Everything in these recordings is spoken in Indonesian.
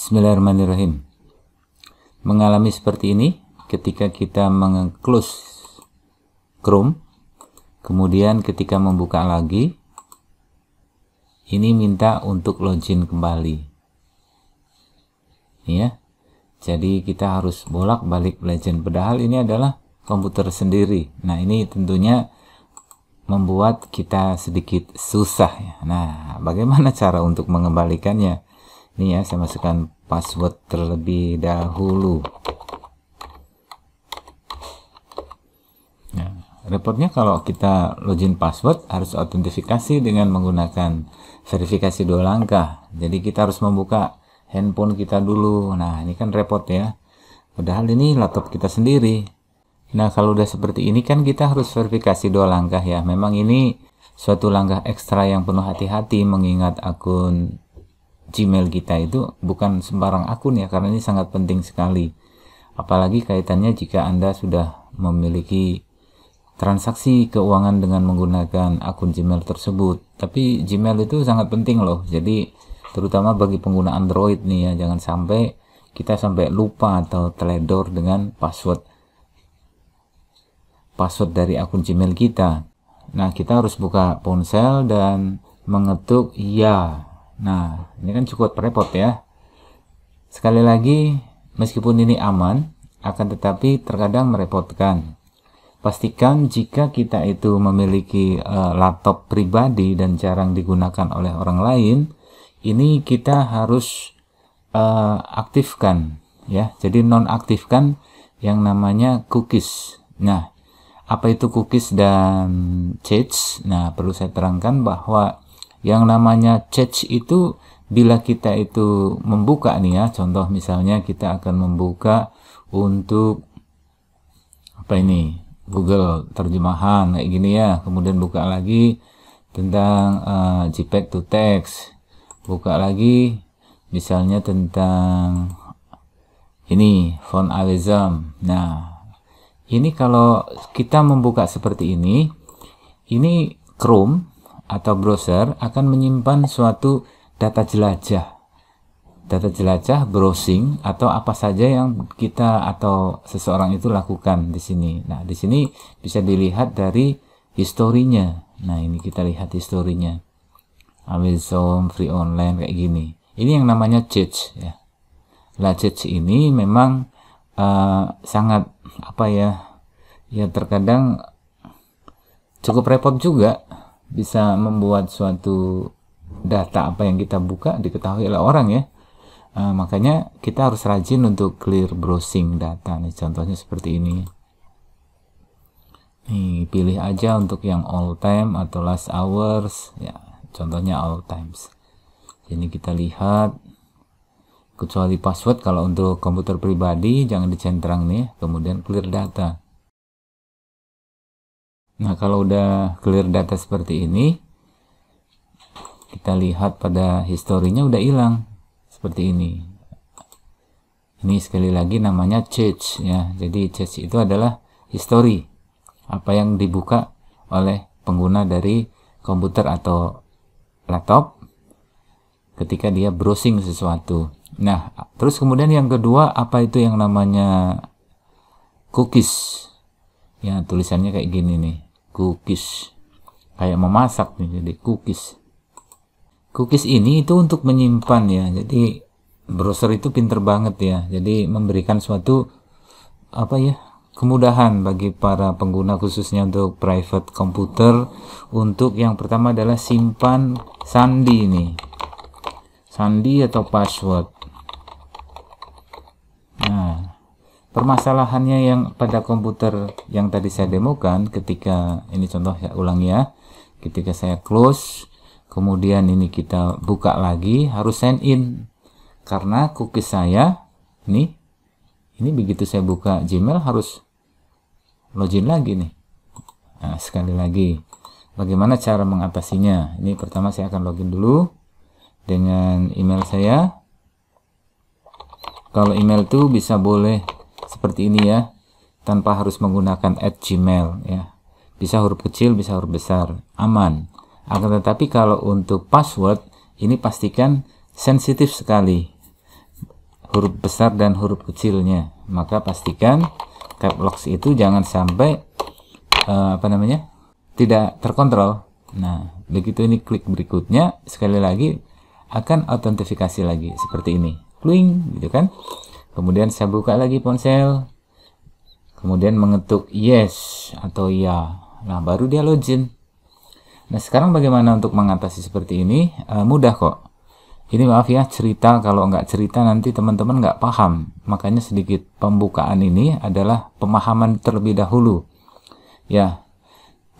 Bismillahirrahmanirrahim. Mengalami seperti ini ketika kita meng-close Chrome, kemudian ketika membuka lagi, ini minta untuk login kembali. Ya, jadi kita harus bolak-balik login. Padahal ini adalah komputer sendiri. Nah, ini tentunya membuat kita sedikit susah ya. Nah, bagaimana cara untuk mengembalikannya? Ini ya, saya masukkan password terlebih dahulu. Nah, repotnya kalau kita login password harus autentifikasi dengan menggunakan verifikasi 2 langkah. Jadi kita harus membuka handphone kita dulu. Nah, ini kan repot ya. Padahal ini laptop kita sendiri. Nah, kalau udah seperti ini kan kita harus verifikasi 2 langkah ya. Memang ini suatu langkah ekstra yang penuh hati-hati, mengingat akun Gmail kita itu bukan sembarang akun ya, karena ini sangat penting sekali. Apalagi kaitannya jika Anda sudah memiliki transaksi keuangan dengan menggunakan akun Gmail tersebut. Tapi Gmail itu sangat penting loh. Jadi terutama bagi pengguna Android nih ya, jangan sampai kita lupa atau teledor dengan password dari akun Gmail kita. Nah, kita harus buka ponsel dan mengetuk ya. Nah, ini kan cukup repot ya. Sekali lagi, meskipun ini aman, akan tetapi terkadang merepotkan. Pastikan jika kita itu memiliki laptop pribadi dan jarang digunakan oleh orang lain, ini kita harus aktifkan ya. Jadi nonaktifkan yang namanya cookies. Nah, apa itu cookies dan cache? Nah, perlu saya terangkan bahwa yang namanya cache itu bila kita itu membuka nih ya, contoh misalnya kita akan membuka untuk apa ini, Google terjemahan kayak gini ya, kemudian buka lagi tentang JPEG to text, buka lagi misalnya tentang ini font Awesome. Nah, ini kalau kita membuka seperti ini Chrome atau browser akan menyimpan suatu data jelajah browsing atau apa saja yang kita atau seseorang itu lakukan di sini. Nah, di sini bisa dilihat dari historinya. Nah, ini kita lihat historinya. Awesome, free online kayak gini. Ini yang namanya cache ya. Lah, cache ini memang sangat apa ya? Ya terkadang cukup repot juga. Bisa membuat suatu data apa yang kita buka diketahui oleh orang ya. Makanya kita harus rajin untuk clear browsing data nih, contohnya seperti ini nih, pilih aja untuk yang all time atau last hours ya, contohnya all times. Ini kita lihat, kecuali password kalau untuk komputer pribadi jangan dicentrang nih, kemudian clear data. Nah, kalau udah clear data seperti ini, kita lihat pada historinya udah hilang seperti ini. Ini sekali lagi namanya cache ya. Jadi cache itu adalah history, apa yang dibuka oleh pengguna dari komputer atau laptop ketika dia browsing sesuatu. Nah, terus kemudian yang kedua, apa itu yang namanya cookies ya, tulisannya kayak gini nih, cookies, kayak memasak nih, jadi cookies ini itu untuk menyimpan ya. Jadi browser itu pinter banget ya, jadi memberikan suatu apa ya, kemudahan bagi para pengguna khususnya untuk private komputer. Untuk yang pertama adalah simpan sandi nih, sandi atau password. Nah, permasalahannya yang pada komputer yang tadi saya demokan, ketika ini contoh saya ulangi ya, ketika saya close kemudian ini kita buka lagi, harus sign in karena cookies saya ini begitu saya buka Gmail harus login lagi nih. Nah, sekali lagi bagaimana cara mengatasinya? Ini pertama saya akan login dulu dengan email saya. Kalau email tuh bisa boleh seperti ini ya, tanpa harus menggunakan @gmail ya, bisa huruf kecil bisa huruf besar, aman. Akan tetapi kalau untuk password ini pastikan sensitif sekali. huruf besar dan huruf kecilnya. Maka pastikan caps lock itu jangan sampai tidak terkontrol. Nah, begitu ini klik berikutnya, sekali lagi akan autentifikasi lagi seperti ini. Kling, gitu kan. Kemudian saya buka lagi ponsel. Kemudian mengetuk yes atau ya. Nah, baru dia login. Nah, sekarang bagaimana untuk mengatasi seperti ini? Mudah kok. Ini maaf ya, cerita, kalau nggak cerita nanti teman-teman nggak paham. Makanya sedikit pembukaan ini adalah pemahaman terlebih dahulu. Ya,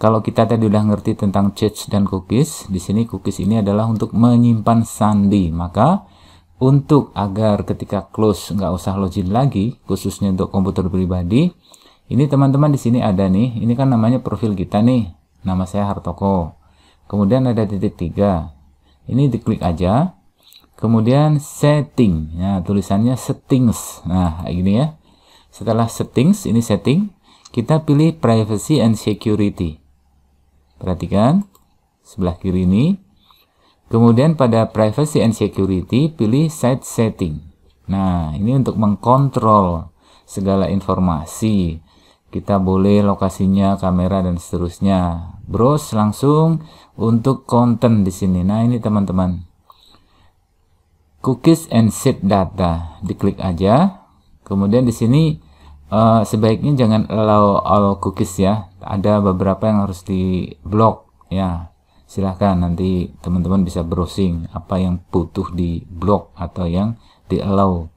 kalau kita tadi udah ngerti tentang cache dan cookies, di sini cookies ini adalah untuk menyimpan sandi. Maka untuk agar ketika close nggak usah login lagi, khususnya untuk komputer pribadi, ini teman-teman di sini ada nih. Ini kan namanya profil kita nih. Nama saya Hartoko. Kemudian ada titik 3. Ini diklik aja. Kemudian setting, nah tulisannya settings. Nah kayak gini ya. Setelah settings, ini setting, kita pilih privacy and security. Perhatikan sebelah kiri ini. Kemudian pada privacy and security pilih site setting. Nah ini untuk mengkontrol segala informasi. Kita boleh lokasinya, kamera dan seterusnya. Browse langsung untuk konten di sini. Nah ini teman-teman. Cookies and set data, diklik aja. Kemudian di sini sebaiknya jangan allow all cookies ya. Ada beberapa yang harus di blok ya. Silahkan nanti teman-teman bisa browsing apa yang butuh di blok atau yang di allow.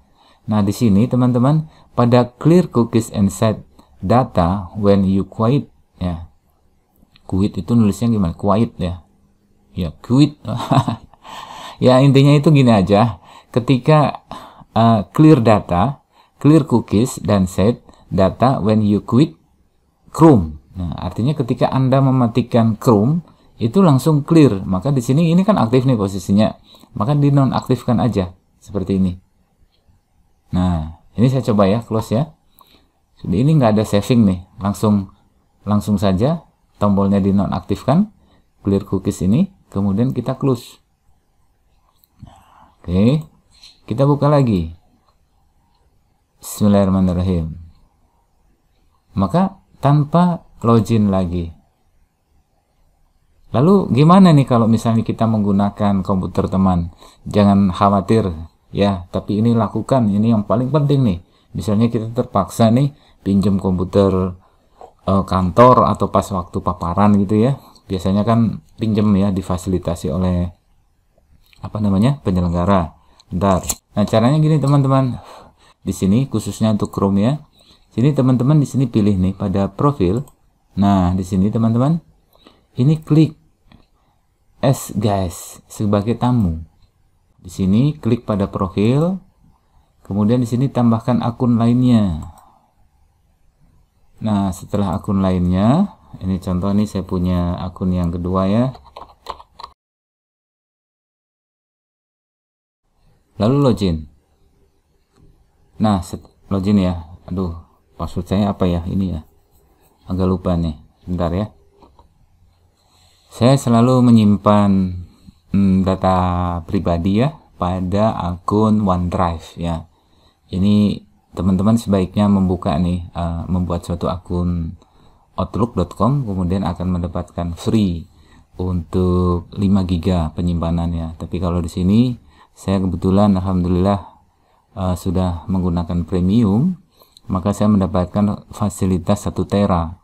Nah di sini teman-teman pada clear cookies and set data when you quit ya. Quit itu nulisnya gimana? Quit ya. Ya quit. Ya intinya itu gini aja, ketika clear data, clear cookies dan set data when you quit Chrome. Nah, artinya ketika Anda mematikan Chrome itu langsung clear. Maka di sini ini kan aktif nih posisinya. Maka dinonaktifkan aja seperti ini. Nah, ini saya coba ya, close ya. Sudah, ini nggak ada saving nih, langsung saja tombolnya dinonaktifkan, clear cookies ini, kemudian kita close. Oke, kita buka lagi. Bismillahirrahmanirrahim. Maka tanpa login lagi. Lalu gimana nih kalau misalnya kita menggunakan komputer teman? Jangan khawatir ya, tapi ini lakukan, ini yang paling penting nih. Misalnya kita terpaksa nih pinjam komputer kantor atau pas waktu paparan gitu ya. Biasanya kan pinjam ya, difasilitasi oleh penyelenggara. Bentar. Nah, caranya gini teman-teman. Di sini khususnya untuk Chrome ya. Sini teman-teman di sini pilih nih pada profil. Nah, di sini teman-teman ini klik as guys sebagai tamu. Di sini klik pada profil. Kemudian di sini tambahkan akun lainnya. Nah, setelah akun lainnya, ini contoh nih saya punya akun yang kedua ya. Lalu login. Nah, login ya. Aduh, password saya apa ya? Ini ya. Agak lupa nih. Bentar ya. Saya selalu menyimpan data pribadi ya pada akun OneDrive ya. Ini teman-teman sebaiknya membuka nih, membuat suatu akun outlook.com, kemudian akan mendapatkan free untuk 5 GB penyimpanannya. Tapi kalau di sini saya kebetulan alhamdulillah sudah menggunakan premium, maka saya mendapatkan fasilitas 1 tera.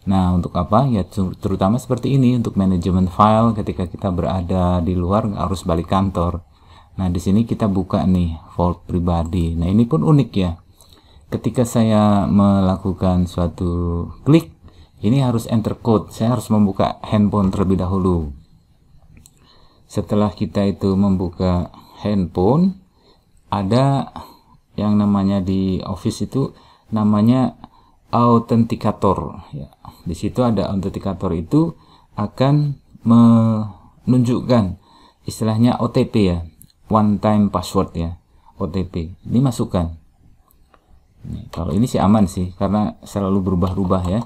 Nah, untuk apa? Ya terutama seperti ini untuk manajemen file ketika kita berada di luar, nggak harus balik kantor. Nah, di sini kita buka nih vault pribadi. Nah, ini pun unik ya. Ketika saya melakukan suatu klik, ini harus enter code. Saya harus membuka handphone terlebih dahulu. Setelah kita itu membuka handphone, ada yang namanya di Office itu namanya authenticator ya. Di situ ada authenticator, itu akan menunjukkan istilahnya OTP ya, one time password ya, OTP. Ini masukkan. Kalau ini sih aman sih, karena selalu berubah-ubah ya.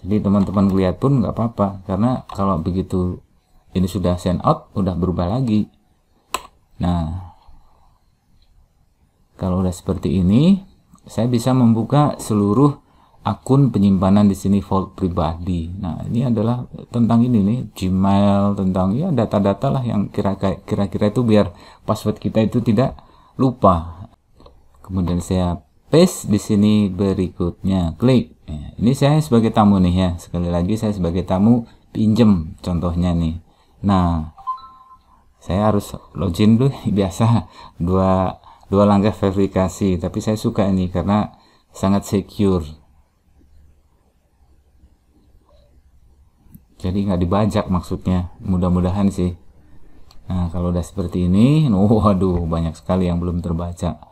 Jadi teman-teman lihat pun nggak apa-apa, karena kalau begitu ini sudah send out, udah berubah lagi. Nah, Kalau udah seperti ini, saya bisa membuka seluruh akun penyimpanan di sini vault pribadi. Nah, ini adalah tentang ini nih, Gmail, tentang ya data-data lah yang kira-kira itu biar password kita itu tidak lupa. Kemudian saya paste di sini berikutnya, klik. Ini saya sebagai tamu nih ya. Sekali lagi saya sebagai tamu pinjem contohnya nih. Nah, saya harus login dulu biasa dua langkah verifikasi, tapi saya suka ini karena sangat secure. Jadi nggak dibajak maksudnya, mudah-mudahan sih. Nah, kalau udah seperti ini, waduh, banyak sekali yang belum terbaca.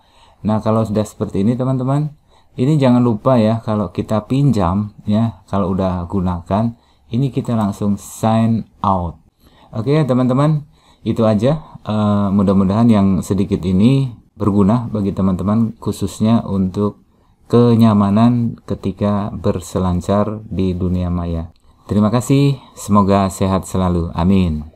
Nah, kalau sudah seperti ini teman-teman, ini jangan lupa ya, kalau kita pinjam ya, kalau udah gunakan, ini kita langsung sign out. Oke teman-teman, itu aja. Mudah-mudahan yang sedikit ini berguna bagi teman-teman, khususnya untuk kenyamanan ketika berselancar di dunia maya. Terima kasih, semoga sehat selalu. Amin.